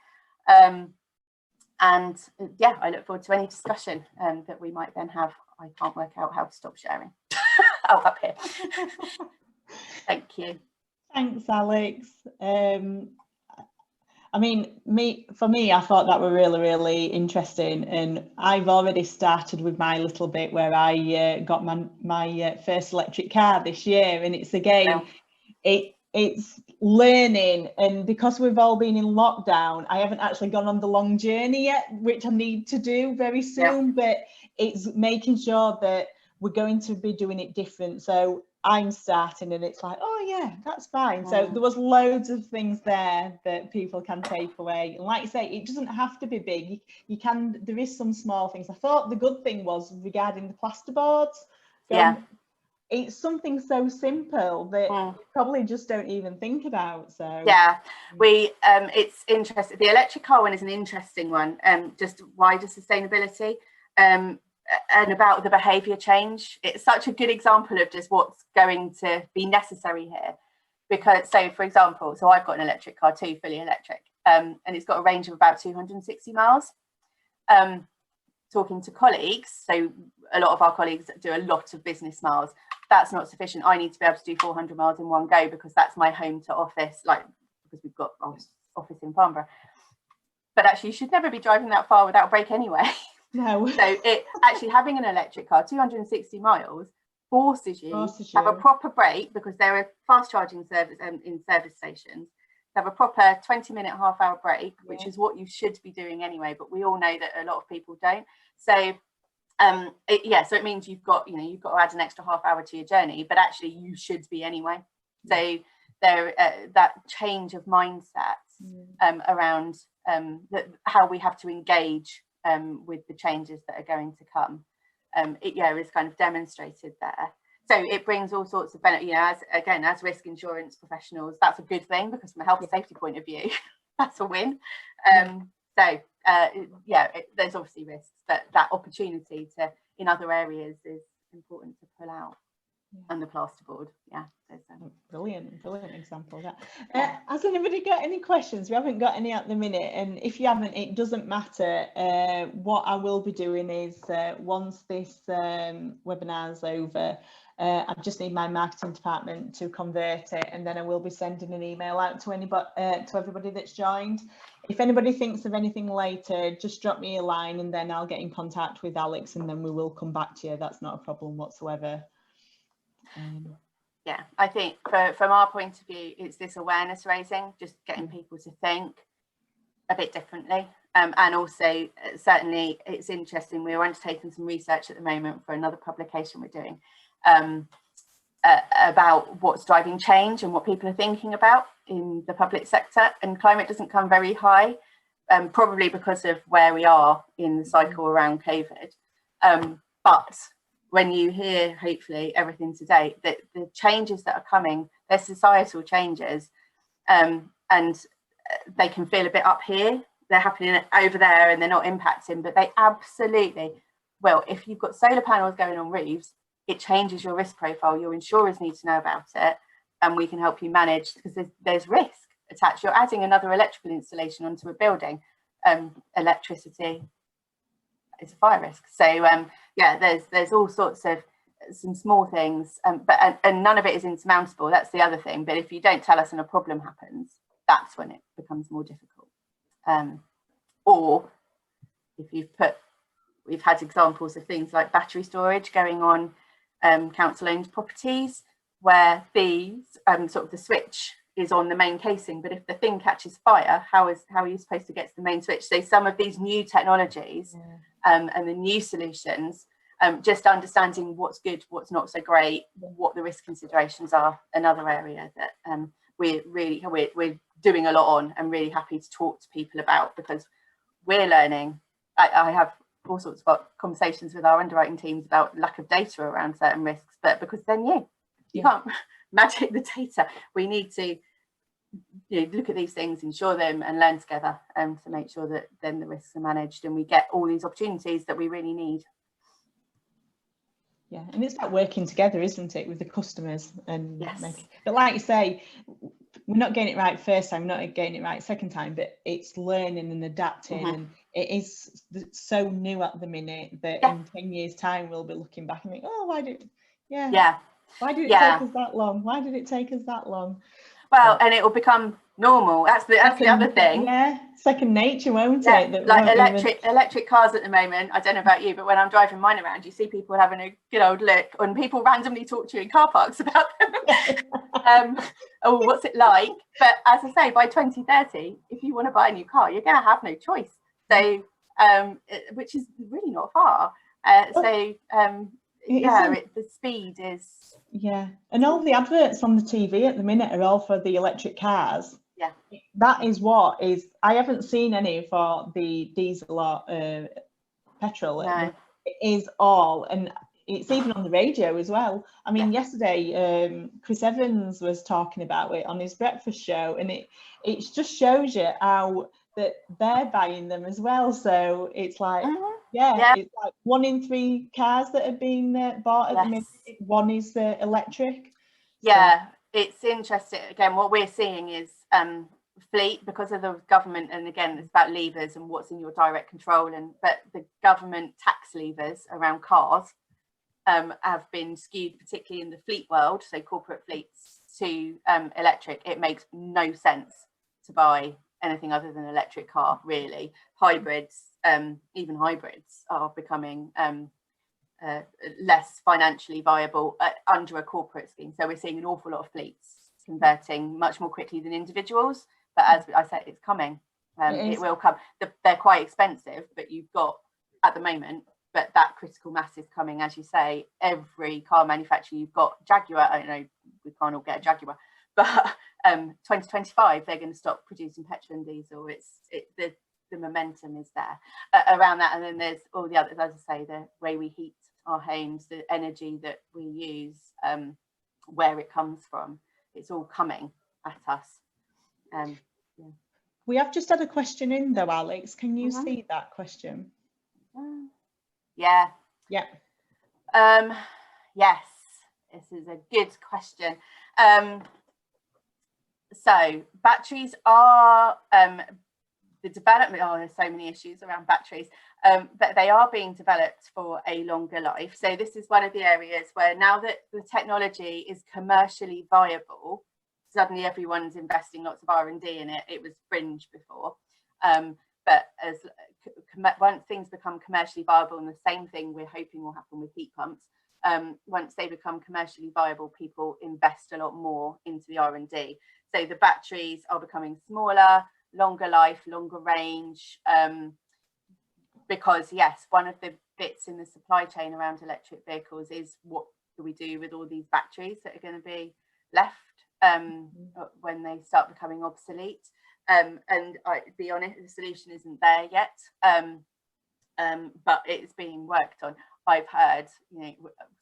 And yeah, I look forward to any discussion that we might then have. I can't work out how to stop sharing. Oh, up here. Thank you. Thanks, Alex. I mean, for me, I thought that were really, really interesting, and I've already started with my little bit where I got my first electric car this year, and it's again, it's learning, and because we've all been in lockdown, I haven't actually gone on the long journey yet, which I need to do very soon, but it's making sure that we're going to be doing it different. So I'm starting and it's like, oh yeah, that's fine. So there was loads of things there that people can take away. And like you say, it doesn't have to be big. You can, there is some small things. I thought the good thing was regarding the plasterboards. It's something so simple that you probably just don't even think about. So yeah, it's interesting. The electric car one is an interesting one, just wider sustainability. And about the behaviour change. It's such a good example of just what's going to be necessary here. Because, so for example, so I've got an electric car too, fully electric, and it's got a range of about 260 miles. Talking to colleagues, so a lot of our colleagues do a lot of business miles. That's not sufficient. I need to be able to do 400 miles in one go because that's my home to office, like because we've got our office in Farnborough. But actually, you should never be driving that far without a brake anyway. No. So it actually, having an electric car 260 miles forces you to have a proper brake, because there are fast charging service in service stations, to have a proper 20-minute, half-hour break, which is what you should be doing anyway, but we all know that a lot of people don't. So so it means you've got to add an extra half hour to your journey, but actually you should be anyway. So there that change of mindset around how we have to engage with the changes that are going to come, is kind of demonstrated there. So it brings all sorts of benefits, as risk insurance professionals, that's a good thing, because from a health and safety point of view, that's a win. So there's obviously risks, but that opportunity to in other areas is important to pull out. And the plasterboard, brilliant example of that. Has anybody got any questions? We haven't got any at the minute, and if you haven't, it doesn't matter. What I will be doing is once this webinar is over, I just need my marketing department to convert it, and then I will be sending an email out to anybody, to everybody that's joined. If anybody thinks of anything later, just drop me a line, and then I'll get in contact with Alex, and then we will come back to you. That's not a problem whatsoever. I think from our point of view, it's this awareness raising, just getting people to think a bit differently, and also certainly it's interesting, we're undertaking some research at the moment for another publication we're doing about what's driving change and what people are thinking about in the public sector, and climate doesn't come very high, probably because of where we are in the cycle around COVID, but when you hear, hopefully, everything today, that the changes that are coming, they're societal changes, and they can feel a bit up here, they're happening over there and they're not impacting, but they absolutely will. If you've got solar panels going on roofs, it changes your risk profile. Your insurers need to know about it, and we can help you manage, because there's risk attached. You're adding another electrical installation onto a building. Electricity is a fire risk. So there's all sorts of some small things, but none of it is insurmountable. That's the other thing. But if you don't tell us and a problem happens, that's when it becomes more difficult. Or if we've had examples of things like battery storage going on council-owned properties, where these sort of the switch is on the main casing, but if the thing catches fire, how are you supposed to get to the main switch? So some of these new technologies and the new solutions, just understanding what's good, what's not so great, what the risk considerations are, another area that we're doing a lot on, and really happy to talk to people about, because we're learning. I have all sorts of conversations with our underwriting teams about lack of data around certain risks, but because they're new, you can't magic the data. We need to look at these things, insure them, and learn together to make sure that then the risks are managed and we get all these opportunities that we really need. Yeah, and it's about working together, isn't it, with the customers? And yes. But like you say, we're not getting it right first time, not getting it right second time, but it's learning and adapting, and it is so new at the minute that in 10 years time we'll be looking back and think, oh, why did it take us that long? Why did it take us that long? Well, and it will become normal. That's the other thing. Yeah, second nature, won't it? That like electric cars at the moment. I don't know about you, but when I'm driving mine around, you see people having a good old look, and people randomly talk to you in car parks about them. Oh, what's it like? But as I say, by 2030, if you want to buy a new car, you're going to have no choice. So, which is really not far. The speed is. Yeah, and all the adverts on the TV at the minute are all for the electric cars. Yeah, that is what is. I haven't seen any for the diesel or petrol. No. It is all, and it's even on the radio as well. I mean, yesterday Chris Evans was talking about it on his breakfast show, and it just shows you how that they're buying them as well. So it's like. It's like 1 in 3 cars that have been bought at the minute, one is electric. Yeah, it's interesting. Again, what we're seeing is fleet, because of the government, and again, it's about levers and what's in your direct control, but the government tax levers around cars have been skewed, particularly in the fleet world, so corporate fleets, to electric. It makes no sense to buy anything other than an electric car, really. Hybrids, even hybrids, are becoming less financially viable under a corporate scheme. So we're seeing an awful lot of fleets converting much more quickly than individuals. But as I said, it's coming. It will come. They're quite expensive, but you've got at the moment. But that critical mass is coming, as you say. Every car manufacturer, you've got Jaguar. I don't know, we can't all get a Jaguar, but 2025 they're going to stop producing petrol and diesel. The momentum is there around that, and then there's all the others, as I say, the way we heat our homes, the energy that we use, where it comes from. It's all coming at us. We have just had a question in though, Alex. Can you see that question? Yeah. Yeah. Yes, this is a good question. So batteries are the development, there's so many issues around batteries, but they are being developed for a longer life. So this is one of the areas where now that the technology is commercially viable, suddenly everyone's investing lots of R&D in it. It was fringe before, but once things become commercially viable, and the same thing we're hoping will happen with heat pumps, once they become commercially viable, people invest a lot more into the R&D. So the batteries are becoming smaller, longer life, longer range, because yes, one of the bits in the supply chain around electric vehicles is what do we do with all these batteries that are going to be left when they start becoming obsolete. And to be honest, the solution isn't there yet, but it's being worked on. I've heard,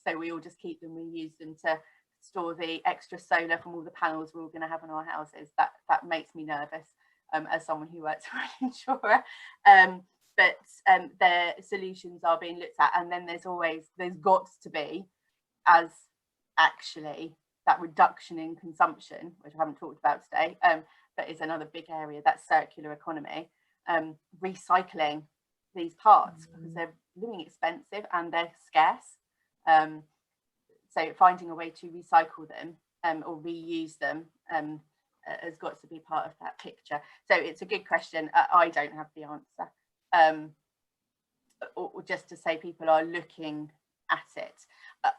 so we all just keep them, we use them to store the extra solar from all the panels we're all going to have on our houses. That makes me nervous as someone who works for an insurer. But their solutions are being looked at, and then there's got to be, as actually that reduction in consumption, which I haven't talked about today, but is another big area, that circular economy, recycling these parts because they're really expensive and they're scarce. So finding a way to recycle them or reuse them has got to be part of that picture. So it's a good question. I don't have the answer. Or just to say people are looking at it.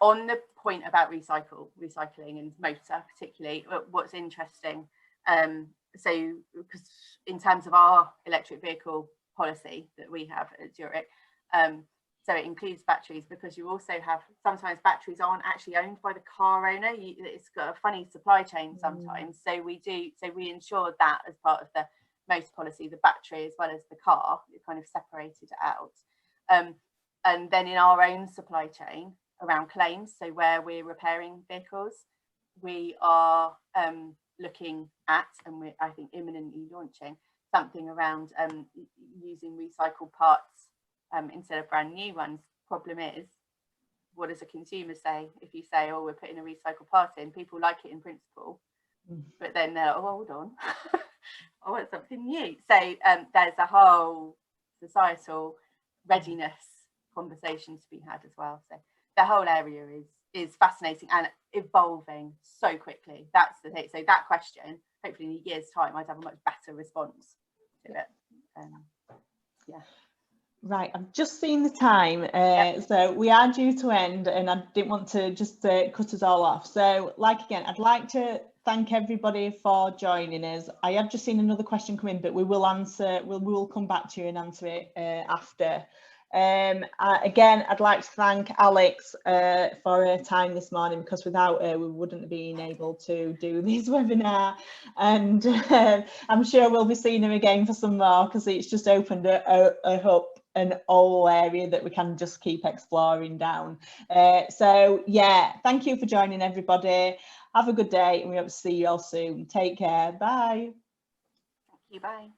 On the point about recycling and motor particularly, what's interesting, so because in terms of our electric vehicle policy that we have at Zurich, so it includes batteries, because you also have, sometimes batteries aren't actually owned by the car owner. It's got a funny supply chain sometimes. So we ensure that as part of the most policy, the battery as well as the car, you kind of separated it out. And then in our own supply chain around claims, so where we're repairing vehicles, we are looking at, and we're, I think, imminently launching something around using recycled parts instead of brand new ones. Problem is, what does a consumer say if you say, oh, we're putting a recycled part in? People like it in principle, but then they're, oh, hold on, I want something new. So there's a whole societal readiness conversation to be had as well. So the whole area is fascinating and evolving so quickly. That's the thing. So that question, hopefully in a year's time, I'd have a much better response to it. Yeah. Right, I've just seen the time, so we are due to end, and I didn't want to just cut us all off. So, again, I'd like to thank everybody for joining us. I have just seen another question come in, but we will answer. We will come back to you and answer it after. Again, I'd like to thank Alex for her time this morning, because without her we wouldn't have been able to do this webinar, and I'm sure we'll be seeing her again for some more, because it's just opened up an whole area that we can just keep exploring down. So yeah, thank you for joining everybody. Have a good day, and we hope to see you all soon. Take care. Bye. Thank you. Bye.